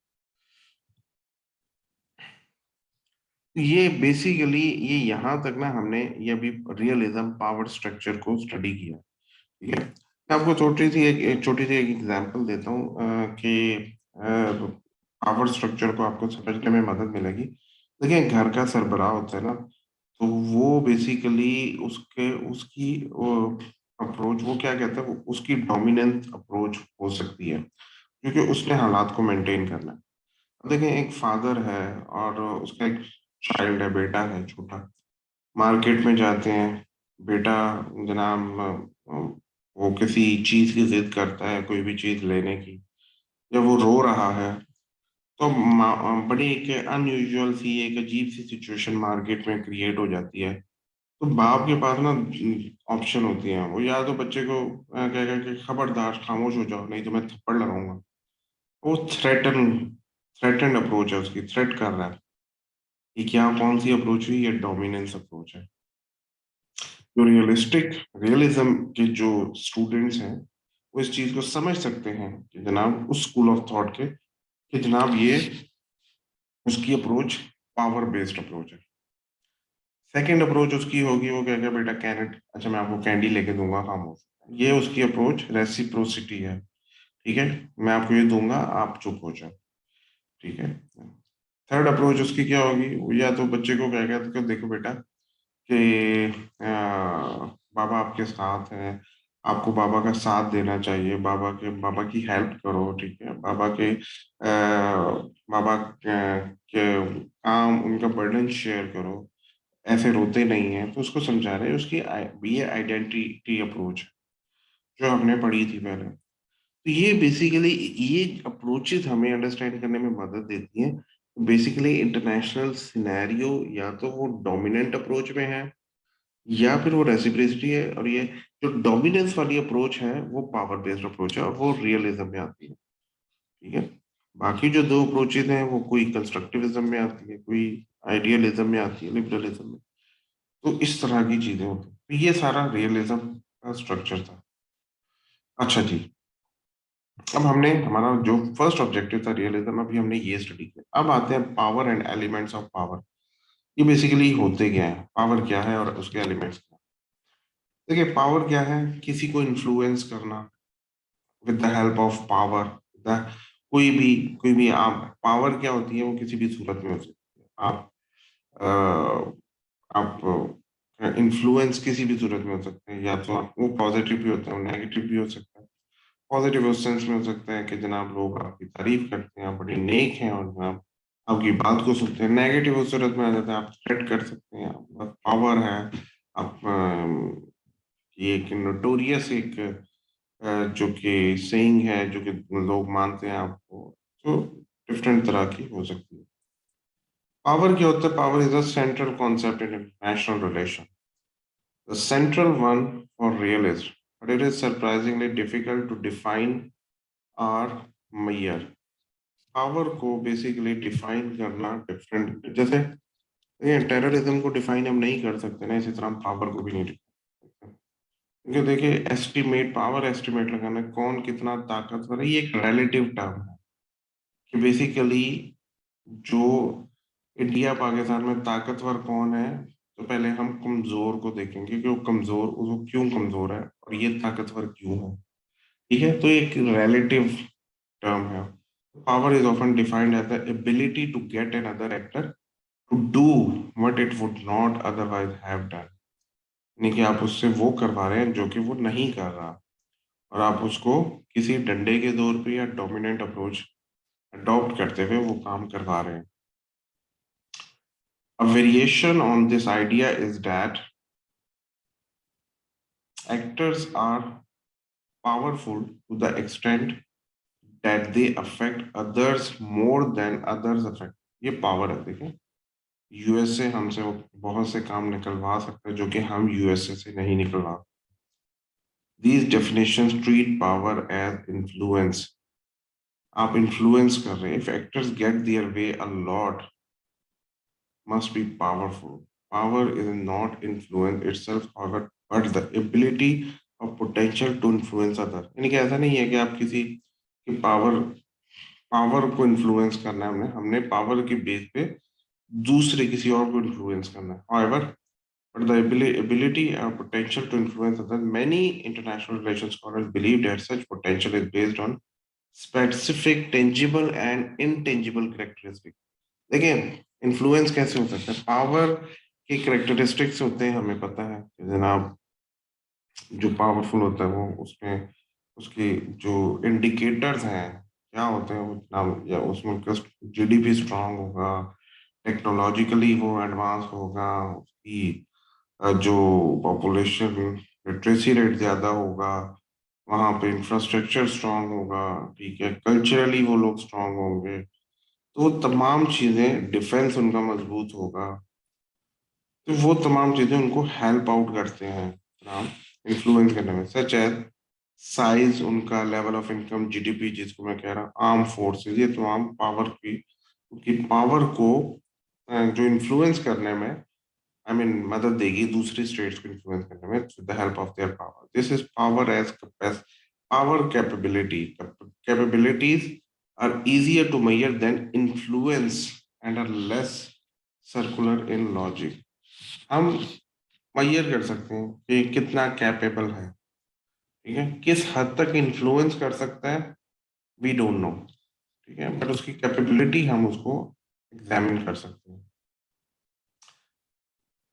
ये बेसिकली ये यहाँ तक ना हमने ये अभी रियलिज्म पावर स्ट्रक्चर को स्टडी किया, ठीक है। मैं आपको छोटी सी एक एग्जांपल देता हूँ कि पावर स्ट्रक्चर को आपको समझने में मदद मिलेगी। देखिए घर का सरबराह होता है ना, तो वो बेसिकली उसके उसकी अप्रोच वो क्या कहता है, वो उसकी डोमिनेंट अप्रोच हो सकती है, क्योंकि उसने हालात को मेंटेन करना है। अब देखिए एक फादर है और उसका एक चाइल्ड है, बेटा है छोटा, मार्केट में जाते हैं, बेटा जनाब वो किसी चीज की जिद करता है, कोई भी चीज लेने की, जब वो रो रहा है तो बड़ी एक अनयूजुअल सी एक अजीब सी सिचुएशन मार्केट में क्रिएट हो जाती है। तो बाप के पास ना ऑप्शन होती है, वो या तो बच्चे को कहेगा कि खबरदार खामोश हो जाओ नहीं तो मैं थप्पड़ लगाऊंगा, वो थ्रेटन अप्रोच है उसकी, थ्रेट कर रहा है। ये क्या कौन सी अप्रोच हुई, ये डोमिनेंस अप्रोच है। जो रियलिज्म के जो स्टूडेंट्स हैं वो इस चीज को समझ सकते हैं कि जनाब उस स्कूल ऑफ थॉट के कि जनाब ये उसकी अप्रोच पावर बेस्ड अप्रोच है। सेकंड अप्रोच उसकी होगी, वो कहेगा बेटा कैनेट, अच्छा मैं आपको कैंडी लेके दूंगा खामोश, ये उसकी अप्रोच रेसिप्रोसिटी है, ठीक है, मैं आपको ये दूंगा आप चुप हो जाओ, ठीक है। थर्ड अप्रोच उसकी क्या होगी, वो या तो बच्चे को कहेगा तो देखो बेटा कि बाबा आपके साथ हैं, आपको बाबा का साथ देना चाहिए, बाबा की हेल्प करो, ठीक है, बाबा के काम उनका बर्डन शेयर करो, ऐसे रोते नहीं है, तो उसको समझा रहे हैं उसकी ये आइडेंटिटी अप्रोच है जो हमने पढ़ी थी पहले। तो ये बेसिकली ये अप्रोचेस हमें अंडरस्टैंड करने में मदद देती हैं। बेसिकली इंटरनेशनल सिनेरियो या तो वो डोमिनेंट अप्रोच में है या फिर वो रेसिप्रोसिटी है, और ये जो डोमिनेंस वाली अप्रोच है वो पावर बेस्ड अप्रोच है और वो रियलिज्म में आती है, ठीक है। बाकी जो दो अप्रोचेज हैं वो कोई कंस्ट्रक्टिविज्म में आती है, कोई आइडियलिज्म में आती है, लिबरलिज्म में। तो इस तरह की चीजें होती हैं। तो ये सारा रियलिज्म का स्ट्रक्चर था। अच्छा जी, अब हमने हमारा जो फर्स्ट ऑब्जेक्टिव था रियलिज्म, अभी हमने ये स्टडी किया, अब आते हैं power and elements of power. ये बेसिकली होते क्या है, पावर क्या है और उसके एलिमेंट्स क्या है। देखिए पावर क्या है, किसी को इन्फ्लुएंस करना with the help of power. The कोई भी आप पावर क्या होती है, वो किसी भी सूरत में हो सकती है। आप इन्फ्लुएंस किसी भी सूरत में हो सकते हैं, या तो वो पॉजिटिव भी होता है, नेगेटिव भी हो सकता है। पॉजिटिव उस सेंस में हो सकता है कि जनाब लोग आपकी तारीफ करते हैं, आप बड़े नेक हैं और जनाब आपकी बात को सुनते हैं। नेगेटिव उस सूरत में आ जाता है, आप थ्रेट कर सकते हैं, आपके पास पावर है, आप ये एक नोटोरियस एक जो कि सेइंग है, जो कि लोग मानते हैं आपको, तो डिफरेंट तरह की हो सकती है। पावर क्या होता है, power is a central concept in international relation, the central one for realist, but it is surprisingly difficult to define R Mayer. Power को बेसिकली डिफाइन करना डिफरेंट, जैसे ये टेररिज्म को डिफाइन हम नहीं कर सकते ना, इसी तरह हम पावर को भी नहीं डिफाइन कर सकते, क्योंकि देखिए एस्टिमेट पावर एस्टिमेट लगाना कौन कितना ताकतवर है, ये एक रिलेटिव टर्म है कि बेसिकली जो इंडिया पाकिस्तान में ताकतवर कौन है, तो पहले हम कमजोर को देखेंगे कि वो क्यों कमजोर है और ये ताकतवर क्यों है, ठीक है। तो एक रिलेटिव टर्म है। Power is often defined as the ability to get another actor to do what it would not otherwise have done, यानी कि आप उससे वो करवा रहे हैं जो कि वो नहीं कर रहा, और आप उसको किसी डंडे के दौर पे या डोमिनेंट अप्रोच अडॉप्ट करते हुए वो काम करवा रहे हैं। A variation on this idea is that actors are powerful to the extent that they affect others more than others affect। ये पावर है, देखिए यूएसए हमसे वो बहुत से काम निकलवा सकते हैं जो कि हम यूएसए से नहीं निकलवा। These definitions treat power as influence, आप इन्फ्लुएंस कर रहे हैं, if actors get their way a lot must be powerful. Power is not influence itself, however, but the ability or potential to influence other. यानी कि ऐसा नहीं है कि आप किसी की पावर को इन्फ्लुएंस करना है, हमने हमने पावर की बेस पे दूसरे किसी और को इन्फ्लुएंस करना है. However, but the ability or potential to influence others, many international relations scholars believe that such potential is based on specific tangible and intangible characteristics. देखिए, इन्फ्लुएंस कैसे हो सकता है? पावर के कैरेक्टरिस्टिक्स होते हैं, हमें पता है कि जनाब जो पावरफुल होता है वो उसमें उसकी जो इंडिकेटर्स हैं क्या होते हैं वो जनाब, या उसमें जीडीपी स्ट्रांग होगा, टेक्नोलॉजिकली वो एडवांस होगा, उसकी जो पॉपुलेशन लिटरेसी रेट ज्यादा होगा, वहाँ पे इंफ्रास्ट्रक्चर स्ट्रांग होगा, ठीक है, कल्चरली वो लोग स्ट्रांग होंगे, तो तमाम चीजें, डिफेंस उनका मजबूत होगा, तो वो तमाम चीजें उनको हेल्प आउट करते हैं नाम इन्फ्लुएंस करने में, सच एज साइज, उनका लेवल ऑफ इनकम, जीडीपी, जिसको मैं कह रहा आर्म फोर्सेस, ये तमाम पावर की पावर को जो इन्फ्लुएंस करने में, आई मीन मदद देगी दूसरी स्टेट्स को इन्फ्लुएंस करने में with the help of their power. This is power as power capabilities are easier to measure than influence and are less circular in logic. हम मेजर कर सकते हैं कि कितना कैपेबल है, ठीक है, किस हद तक इन्फ्लुएंस कर सकता है, वी डोंट नो, ठीक है, बट उसकी कैपेबिलिटी हम उसको एग्जामिन कर सकते हैं.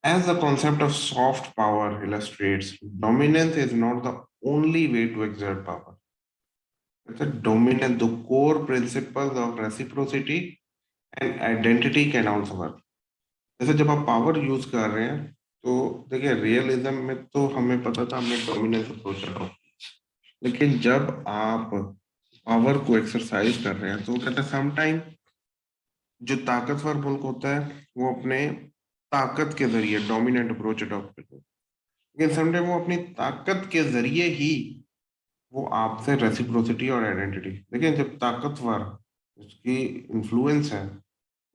As the concept of soft power illustrates, dominance is not the only way to exert power. The dominance, the core principles of reciprocity and identity can also work. जैसे जब आप power use कर रहे हैं, तो देखिए रियलिज्म में तो हमें पता था, हमने डोमिनेंस अप्रोच रखा, लेकिन जब आप पावर को एक्सरसाइज कर रहे हैं तो कहते हैं समटाइम जो ताकतवर मुल्क होता है वो अपने ताकत के जरिए डोमिनेंट अप्रोच अडॉप्ट करता है, लेकिन समटाइम वो अपनी ताकत के जरिए ही वो आपसे रेसिप्रोसिटी और आइडेंटिटी, देखिए जब ताकतवर उसकी इन्फ्लुएंस है,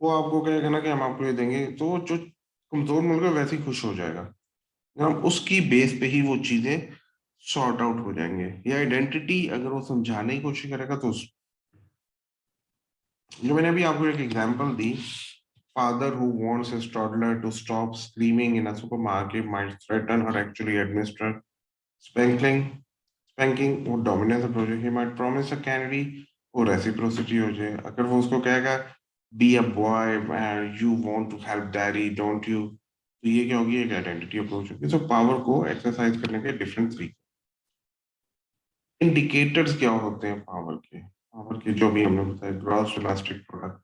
वो आपको कहेगा ना कि हम आपको ये देंगे, तो जो कमजोर मुल्क है वैसे ही खुश हो जाएगा, हम उसकी बेस पे ही वो चीजें सॉर्ट आउट हो जाएंगे. या आइडेंटिटी अगर वो समझाने की कोशिश करेगा तो जो मैंने अभी आपको एक example the, father who wants his toddler to stop screaming in a supermarket might threaten or actually administer spanking. Spanking वो dominance approach है. He might promise a candy वो reciprocity हो जाए. अगर वो उसको कहेगा be a boy and you want to help daddy don't you, तो ये क्या होगी, एक आइडेंटिटी अप्रोच होगी. तो पावर को एक्सरसाइज करने के डिफरेंट तरीके. इंडिकेटर्स क्या होते हैं पावर के? पावर के जो भी हमने बताया, ग्रॉस डोमेस्टिक प्रोडक्ट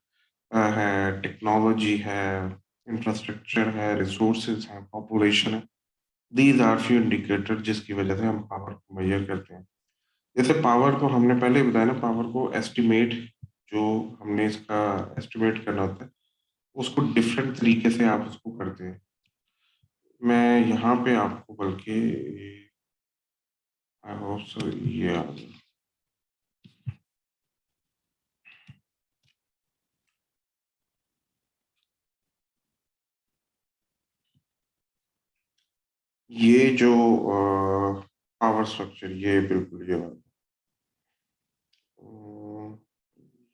है, टेक्नोलॉजी है, इंफ्रास्ट्रक्चर है, रिसोर्सेज है, पॉपुलेशन है. दीज आर फ्यू इंडिकेटर जिसकी वजह से हम पावर को मेजर करते हैं. जैसे पावर को हमने पहले ही बताया ना, पावर को एस्टिमेट, जो हमने इसका एस्टिमेट करना होता है, उसको डिफरेंट तरीके से आप उसको करते हैं. मैं यहाँ पे आपको बल्कि आई होप सो ये जो पावर स्ट्रक्चर, ये बिल्कुल ये वाला,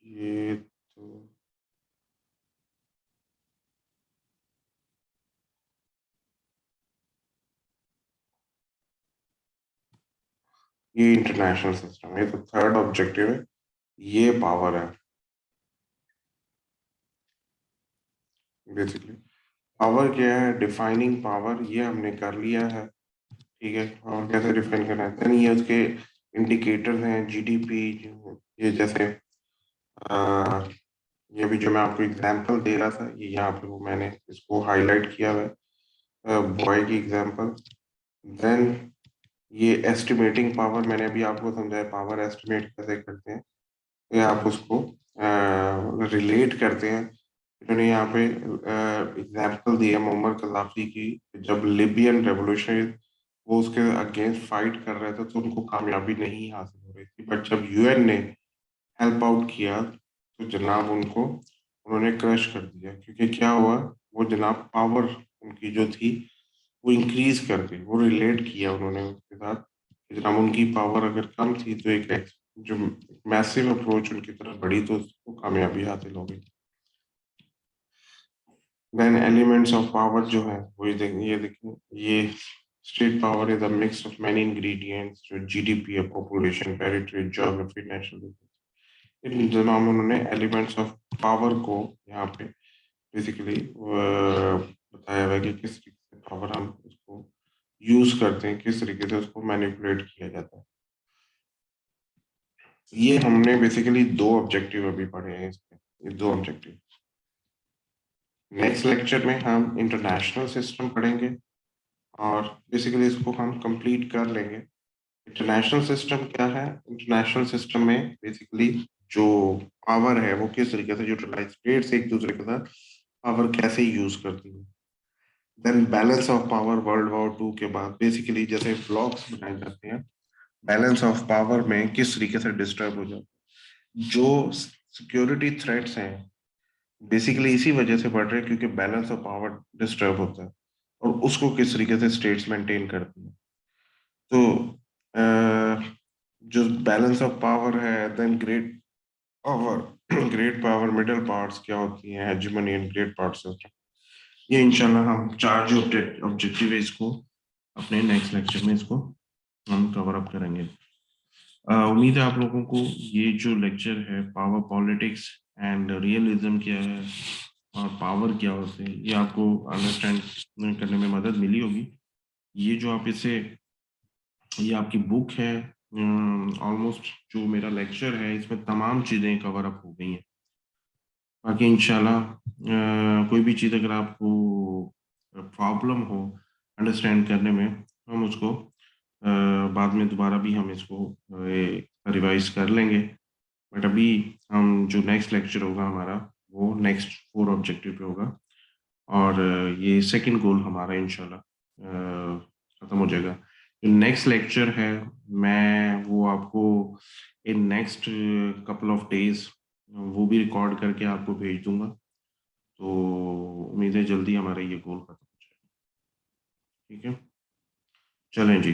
ये तो ये इंटरनेशनल सिस्टम है, तो थर्ड ऑब्जेक्टिव है, ये पावर है बेसिकली. पावर क्या है? डिफाइनिंग पावर, ये हमने कर लिया है, ठीक है. और कैसे डिफाइन करना है, देन ये उसके इंडिकेटर्स हैं, जीडीपी, ये जैसे आ, ये भी जो मैं आपको एग्जांपल दे रहा था, ये यहाँ पे वो मैंने इसको हाईलाइट किया हुआ है, बॉय की एग्जांपल. देन ये एस्टिमेटिंग पावर, मैंने अभी आपको समझाया पावर एस्टिमेट कैसे करते हैं, या आप उसको रिलेट करते हैं. इन्होंने यहाँ पे एग्जाम्पल दिया मुअम्मर कदाफी की, जब लिबियन रेवोल्यूशन वो उसके अगेंस्ट फाइट कर रहे थे तो उनको कामयाबी नहीं हासिल हो रही थी, बट जब यूएन ने हेल्प आउट किया तो जनाब उनको उन्होंने क्रश कर दिया, क्योंकि क्या हुआ, वो जनाब पावर उनकी जो थी वो इंक्रीज कर गई, वो रिलेट किया उन्होंने उसके साथ कि जनाब उनकी पावर अगर कम थी तो जो मैसिव अप्रोच उनकी तरफ बढ़ी तो उसको कामयाबी हासिल हो गई। देन एलिमेंट्स ऑफ पावर जो है वो ये देखिए, ये state power is a mix of many ingredients, जो जीडीपी है, पॉपुलेशन, टेरिटरी, ज्योग्राफी, नेशनल, इन जनाब उन्होंने एलिमेंट्स ऑफ पावर को यहाँ पे बेसिकली बताया हुआ है कि किस तरीके से पावर हम उसको यूज करते हैं, किस तरीके से उसको मैनिपुलेट किया जाता है। ये हमने बेसिकली दो ऑब्जेक्टिव अभी पढ़े हैं इसमें, ये दो ऑब्जेक्टिव। नेक्स्ट लेक्चर में हम इंटरनेशनल सिस्टम पढ़ेंगे और बेसिकली इसको हम कंप्लीट कर लेंगे। इंटरनेशनल सिस्टम क्या है? इंटरनेशनल सिस्टम में बेसिकली जो पावर है वो किस तरीके से यूटिलाइज, स्टेट्स एक दूसरे के साथ पावर कैसे यूज करती है। Then balance of power, world war 2 के बाद बेसिकली जैसे ब्लॉक्स बनाए जाते हैं, बैलेंस ऑफ पावर में किस तरीके से डिस्टर्ब हो जाता है। जो सिक्योरिटी थ्रेट्स हैं बेसिकली इसी वजह से बढ़ रहे हैं क्योंकि बैलेंस ऑफ पावर डिस्टर्ब होता है, और उसको किस तरीके से स्टेट्स मेंटेन करती हैं। तो जो बैलेंस ऑफ पावर है, then great power, great power middle parts क्या होती हैं, हेजेमनी एंड ग्रेट पार्ट्स, ये इंशाल्लाह हम चार जो ऑब्जेक्टिव है इसको अपने नेक्स्ट लेक्चर में इसको हम कवर अप करेंगे। उम्मीद है आप लोगों को ये जो लेक्चर है पावर पॉलिटिक्स एंड रियलिज्म क्या है और पावर क्या होते हैं, ये आपको अंडरस्टैंड करने में मदद मिली होगी। ये जो आप इसे, ये आपकी बुक है, ऑलमोस्ट जो मेरा लेक्चर है इसमें तमाम चीज़ें कवर अप हो गई हैं। बाकी इंशाल्लाह कोई भी चीज़ अगर आपको प्रॉब्लम हो अंडरस्टैंड करने में, हम उसको बाद में दोबारा भी हम इसको रिवाइज कर लेंगे। बट अभी हम जो नेक्स्ट लेक्चर होगा हमारा वो नेक्स्ट 4 ऑब्जेक्टिव पे होगा, और ये सेकंड गोल हमारा इंशाल्लाह खत्म हो जाएगा। जो नेक्स्ट लेक्चर है मैं वो आपको in next couple of days वो भी रिकॉर्ड करके आपको भेज दूंगा। तो उम्मीद है जल्दी हमारा ये गोल खत्म हो जाएगा। ठीक है, चलें जी,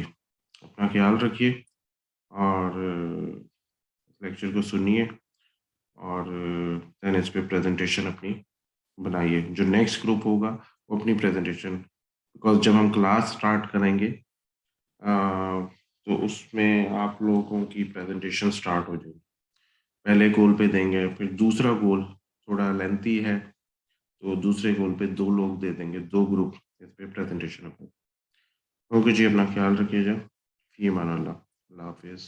अपना ख्याल रखिए और लेक्चर को सुनिए और देन इस पे प्रेजेंटेशन अपनी बनाइए। जो नेक्स्ट ग्रुप होगा वो अपनी प्रेजेंटेशन, बिकॉज जब हम क्लास स्टार्ट करेंगे तो उसमें आप लोगों की प्रेजेंटेशन स्टार्ट हो जाएगी। पहले गोल पे देंगे, फिर दूसरा गोल थोड़ा लेंथी है तो दूसरे गोल पे 2 लोग दे देंगे, 2 ग्रुप इस पे प्रेजेंटेशन अपनी। ओके जी, अपना ख्याल रखिएगा। फी अमान अल्लाह, अल्लाह हाफिज़।